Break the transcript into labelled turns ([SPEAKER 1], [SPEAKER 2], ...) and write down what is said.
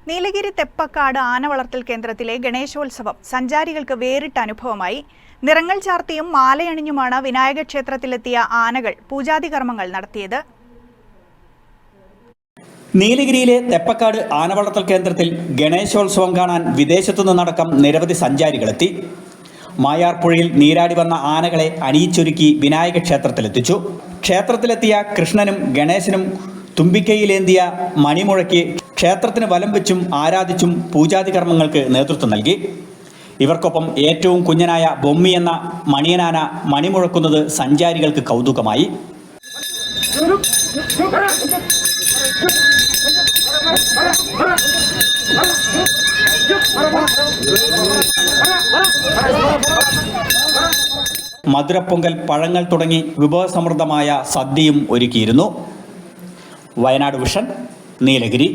[SPEAKER 1] നീലഗിരി തെപ്പക്കാട് ആന വളർത്തൽ കേന്ദ്രത്തിലെ ഗണേശോത്സവം സഞ്ചാരികൾക്ക് വേറിട്ട അനുഭവമായി. നിറങ്ങൾ ചാർത്തിയും മാലയണിഞ്ഞുമാണ് വിനായക ക്ഷേത്രത്തിലെത്തിയ ആനകൾ പൂജാതി കർമ്മങ്ങൾ നടത്തിയത്.
[SPEAKER 2] നീലഗിരിയിലെ തെപ്പക്കാട് ആന വളർത്തൽ കേന്ദ്രത്തിൽ ഗണേശോത്സവം കാണാൻ വിദേശത്തു നിന്നടക്കം നിരവധി സഞ്ചാരികളെത്തി. മായാർപ്പുഴയിൽ നീരാടി വന്ന ആനകളെ അണിയിച്ചൊരുക്കി വിനായക ക്ഷേത്രത്തിലെത്തിച്ചു. ക്ഷേത്രത്തിലെത്തിയ കൃഷ്ണനും ഗണേശനും തുമ്പിക്കൈയിലേന്തിയ മണിമുഴക്കി ക്ഷേത്രത്തിന് വലം വെച്ചും ആരാധിച്ചും പൂജാതി കർമ്മങ്ങൾക്ക് നേതൃത്വം നൽകി. ഇവർക്കൊപ്പം ഏറ്റവും കുഞ്ഞനായ ബൊമ്മി എന്ന മണിയനാന മണിമുഴക്കുന്നത് സഞ്ചാരികൾക്ക് കൗതുകമായി. മധുരപ്പൊങ്കൽ, പഴങ്ങൾ തുടങ്ങി വിഭവസമൃദ്ധമായ സദ്യയും ഒരുക്കിയിരുന്നു. വയനാട് വിഷൻ, നീലഗിരി.